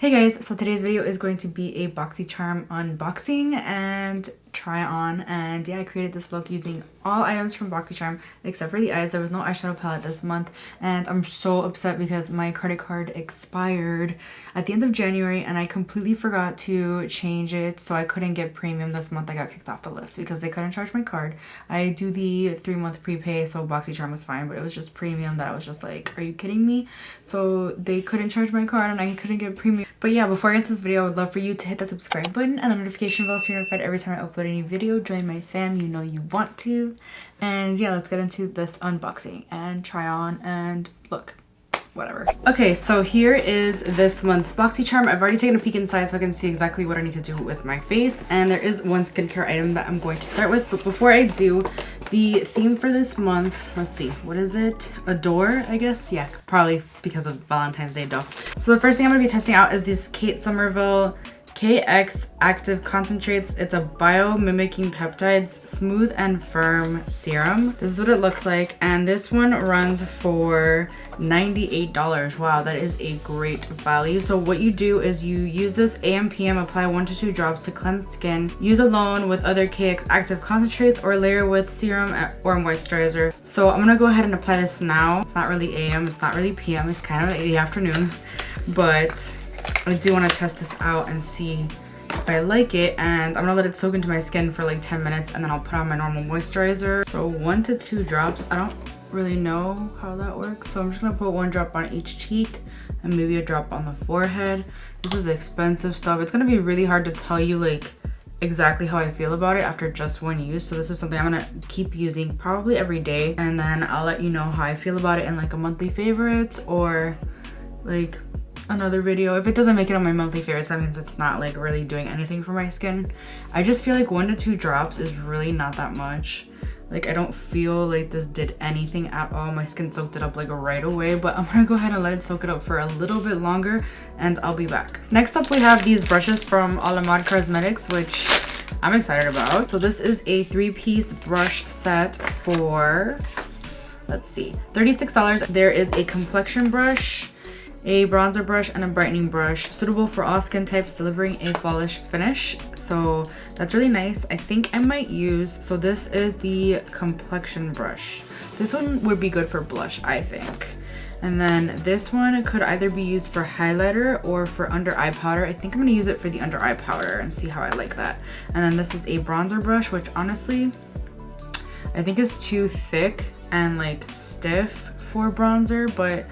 Hey guys, so today's video is going to be a Boxycharm unboxing and try on, and yeah, I created this look using all items from Boxycharm except for the eyes. There was no eyeshadow palette this month and I'm so upset because my credit card expired at the end of January and I completely forgot to change it, so I couldn't get premium this month. I got kicked off the list because they couldn't charge my card. I do the 3-month prepay, so Boxycharm was fine, but it was just premium that I was just like, are you kidding me? So they couldn't charge my card and I couldn't get premium. But yeah, before I get into this video, I would love for you to hit that subscribe button and the notification bell so you're notified every time I upload any video. Join my fam, you know you want to. And yeah, let's get into this unboxing and try on and look. Whatever. Okay, so here is this month's Boxycharm. I've already taken a peek inside so I can see exactly what I need to do with my face. And there is one skincare item that I'm going to start with. But before I do, the theme for this month, let's see, what is it? Adore, I guess? Yeah, probably because of Valentine's Day though. So the first thing I'm going to be testing out is this Kate Somerville KX Active Concentrates. It's a biomimicking peptides smooth and firm serum. This is what it looks like, and this one runs for $98. Wow, that is a great value. So what you do is you use this AM PM, apply 1 to 2 drops to cleanse skin. Use alone with other KX Active Concentrates or layer with serum or moisturizer. So I'm gonna go ahead and apply this now. It's not really AM, it's not really PM, it's kind of the afternoon, but I do want to test this out and see if I like it, and I'm gonna let it soak into my skin for like 10 minutes and then I'll put on my normal moisturizer. So 1 to 2 drops. I don't really know how that works, so I'm just gonna put 1 drop on each cheek and maybe a drop on the forehead. This is expensive stuff. It's gonna be really hard to tell you like exactly how I feel about it after just 1 use, so this is something I'm gonna keep using probably every day, and then I'll let you know how I feel about it in like a monthly favorites or like another video. If it doesn't make it on my monthly favorites, that means it's not like really doing anything for my skin. I just feel like 1 to 2 drops is really not that much. Like I don't feel like this did anything at all. My skin soaked it up like right away, but I'm gonna go ahead and let it soak it up for a little bit longer and I'll be back. Next up we have these brushes from Alamad Cosmetics, which I'm excited about. So this is a 3-piece brush set for, let's see, $36. There is a complexion brush, a bronzer brush, and a brightening brush, suitable for all skin types, delivering a flawless finish. So that's really nice. I think I might use, so this is the complexion brush. This one would be good for blush, I think. And then this one could either be used for highlighter or for under eye powder. I think I'm gonna use it for the under eye powder and see how I like that. And then this is a bronzer brush, which honestly I think is too thick and like stiff for bronzer, but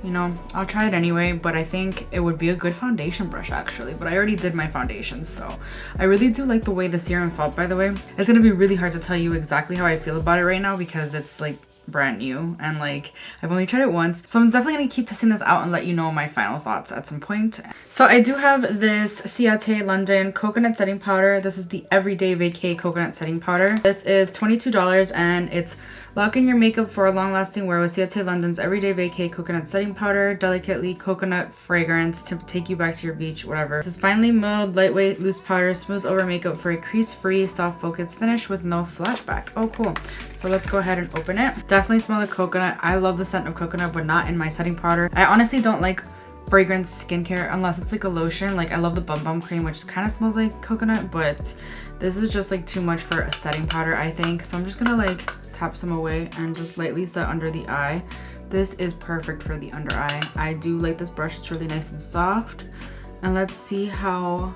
you know, I'll try it anyway. But I think it would be a good foundation brush actually, but I already did my foundation, so I really do like the way the serum felt. By the way, it's gonna be really hard to tell you exactly how I feel about it right now because it's like brand new and like I've only tried it once, so I'm definitely gonna keep testing this out and let you know my final thoughts at some point. So I do have this Ciate London coconut setting powder. This is the Everyday Vacay coconut setting powder. This is $22 and it's lock in your makeup for a long-lasting wear with Ciate London's Everyday Vacay coconut setting powder, delicately coconut fragrance to take you back to your beach, whatever. This is finely milled, lightweight, loose powder, smooths over makeup for a crease-free, soft focused finish with no flashback. Oh, cool. So let's go ahead and open it. Definitely smell the coconut. I love the scent of coconut, but not in my setting powder. I honestly don't like fragrance skincare unless it's like a lotion. Like I love the Bum Bum cream, which kind of smells like coconut, but this is just like too much for a setting powder, I think. So I'm just gonna like tap some away and just lightly set under the eye. This is perfect for the under eye. I do like this brush. It's really nice and soft. And let's see how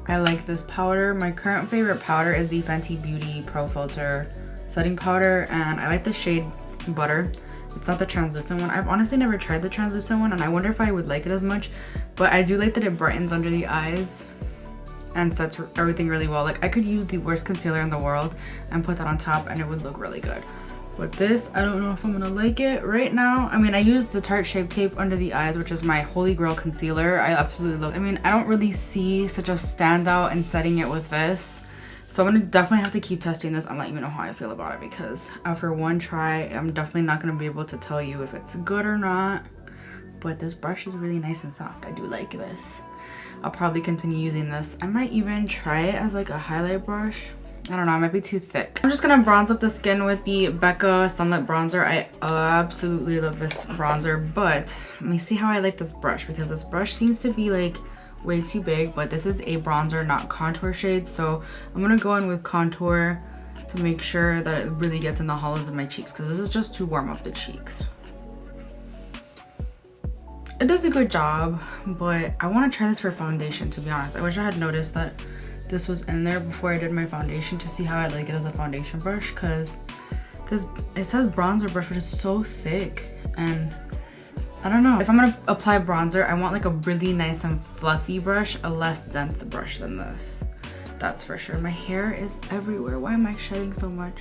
I like this powder. My current favorite powder is the Fenty Beauty Pro Filter setting powder, and I like the shade Butter. It's not the translucent one. I've honestly never tried the translucent one and I wonder if I would like it as much, but I do like that it brightens under the eyes and sets everything really well. Like I could use the worst concealer in the world and put that on top and it would look really good. But this, I don't know if I'm gonna like it right now. I mean, I used the Tarte Shape Tape under the eyes, which is my holy grail concealer. I absolutely love it. I mean, I don't really see such a standout in setting it with this. So I'm gonna definitely have to keep testing this and let you know how I feel about it, because after 1 try, I'm definitely not gonna be able to tell you if it's good or not. But this brush is really nice and soft. I do like this. I'll probably continue using this. I might even try it as like a highlight brush. I don't know, it might be too thick. I'm just gonna bronze up the skin with the Becca Sunlit Bronzer. I absolutely love this bronzer, but let me see how I like this brush, because this brush seems to be like way too big, but this is a bronzer, not contour shade. So I'm gonna go in with contour to make sure that it really gets in the hollows of my cheeks, because this is just to warm up the cheeks. It does a good job, but I want to try this for foundation, to be honest. I wish I had noticed that this was in there before I did my foundation to see how I like it as a foundation brush, because it says bronzer brush, but it's so thick, and I don't know. If I'm gonna apply bronzer, I want like a really nice and fluffy brush, a less dense brush than this. That's for sure. My hair is everywhere. Why am I shedding so much?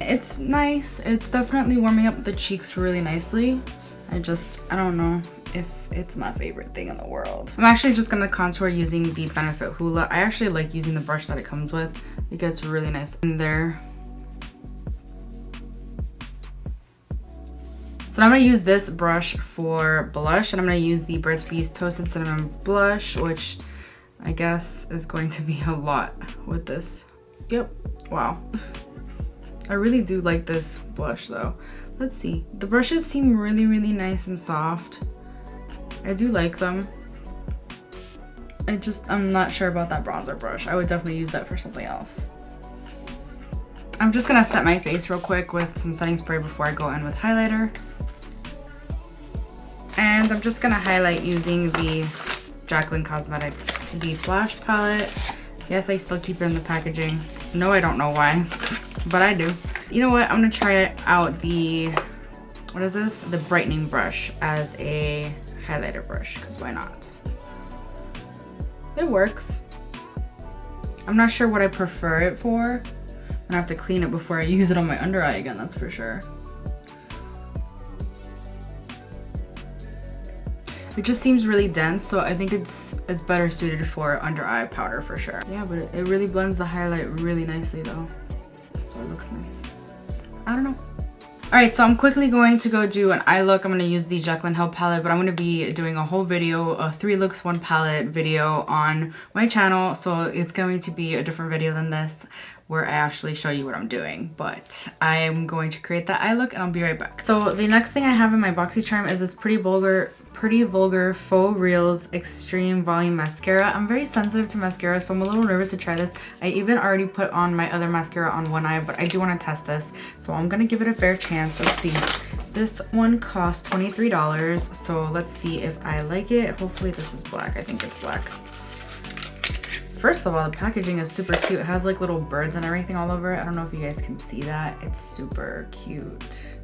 It's nice. It's definitely warming up the cheeks really nicely. I don't know if it's my favorite thing in the world. I'm actually just gonna contour using the Benefit Hoola. I actually like using the brush that it comes with. It gets really nice in there. So now I'm gonna use this brush for blush, and I'm gonna use the Burt's Bees Toasted Cinnamon Blush, which I guess is going to be a lot with this. Yep, wow. I really do like this blush though. Let's see. The brushes seem really, really nice and soft. I do like them. I'm not sure about that bronzer brush. I would definitely use that for something else. I'm just gonna set my face real quick with some setting spray before I go in with highlighter. And I'm just gonna highlight using the Jaclyn Cosmetics the Flash palette. Yes, I still keep it in the packaging. No, I don't know why, but I do. You know what? I'm gonna try out the, what is this? The brightening brush as a highlighter brush, because why not? It works. I'm not sure what I prefer it for. I'm gonna have to clean it before I use it on my under eye again, that's for sure. It just seems really dense, so I think it's better suited for under eye powder for sure. Yeah, but it really blends the highlight really nicely though. So it looks nice. I don't know. Alright, so I'm quickly going to go do an eye look. I'm going to use the Jaclyn Hill palette, but I'm going to be doing a whole video, a 3 looks 1 palette video on my channel. So it's going to be a different video than this, where I actually show you what I'm doing. But I am going to create that eye look and I'll be right back. So the next thing I have in my Boxycharm is this Pretty Vulgar Faux Reals Extreme Volume Mascara. I'm very sensitive to mascara, so I'm a little nervous to try this. I even already put on my other mascara on one eye, but I do want to test this. So I'm going to give it a fair chance. Let's see. This one costs $23, so let's see if I like it. Hopefully this is black. I think it's black. First of all, the packaging is super cute. It has like little birds and everything all over it. I don't know if you guys can see that. It's super cute.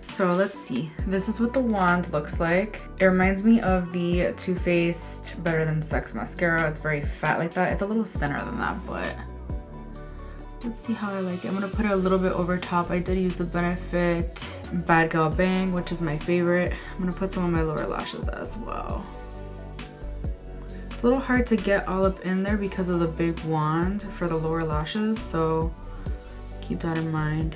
So let's see. This is what the wand looks like. It reminds me of the Too Faced Better Than Sex mascara. It's very fat like that. It's a little thinner than that, but let's see how I like it. I'm gonna put it a little bit over top. I did use the Benefit Bad Gal Bang, which is my favorite. I'm gonna put some on my lower lashes as well. It's a little hard to get all up in there because of the big wand for the lower lashes, so keep that in mind.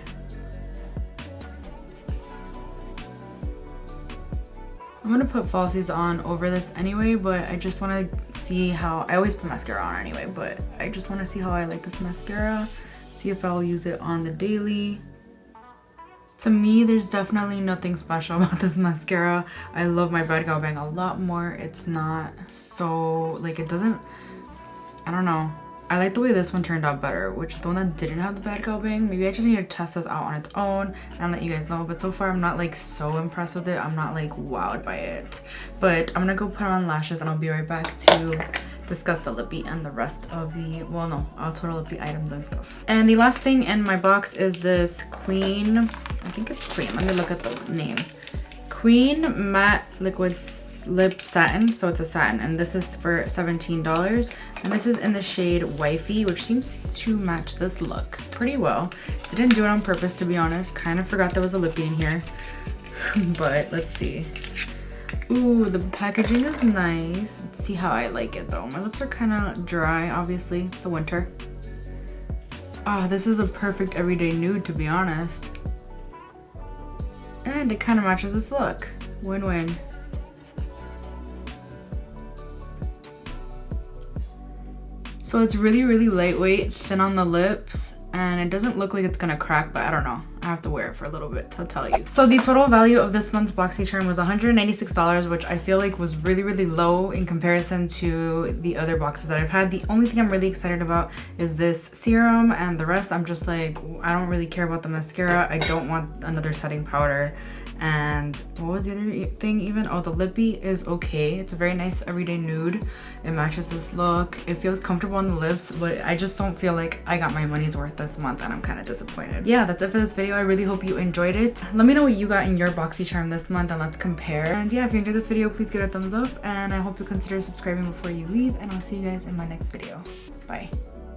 I'm gonna put falsies on over this anyway, but I just wanna see how, I always put mascara on anyway, but I just wanna see how I like this mascara, see if I'll use it on the daily. To me, there's definitely nothing special about this mascara. I love my Bad Gal Bang a lot more. It's not so, like, it doesn't, I don't know. I like the way this one turned out better, which is the one that didn't have the Bad Gal Bang. Maybe I just need to test this out on its own and let you guys know. But so far, I'm not like so impressed with it. I'm not like wowed by it. But I'm gonna go put on lashes and I'll be right back to discuss the lippy and the rest of the, well no, our total lippy items and stuff. And the last thing in my box is this Queen, I think it's Queen, let me look at the name. Queen Matte Liquid Lip Satin, so it's a satin, and this is for $17. And this is in the shade Wifey, which seems to match this look pretty well. Didn't do it on purpose, to be honest. Kind of forgot there was a lippy in here, but let's see. Ooh, the packaging is nice. Let's see how I like it though. My lips are kind of dry, obviously. It's the winter. Ah, this is a perfect everyday nude, to be honest. And it kind of matches this look. Win-win. So it's really, really lightweight, thin on the lips, and it doesn't look like it's gonna crack, but I don't know. I have to wear it for a little bit to tell you. So the total value of this month's Boxycharm was $196, which I feel like was really, really low in comparison to the other boxes that I've had. The only thing I'm really excited about is this serum, and the rest I'm just like, I don't really care about the mascara. I don't want another setting powder. And what was the other thing even? Oh, the lippy is okay. It's a very nice everyday nude. It matches this look. It feels comfortable on the lips, but I just don't feel like I got my money's worth this month, and I'm kind of disappointed. Yeah, that's it for this video. I really hope you enjoyed it. Let me know what you got in your Boxycharm this month, and let's compare. And yeah, if you enjoyed this video, please give it a thumbs up, and I hope you consider subscribing before you leave, and I'll see you guys in my next video. Bye.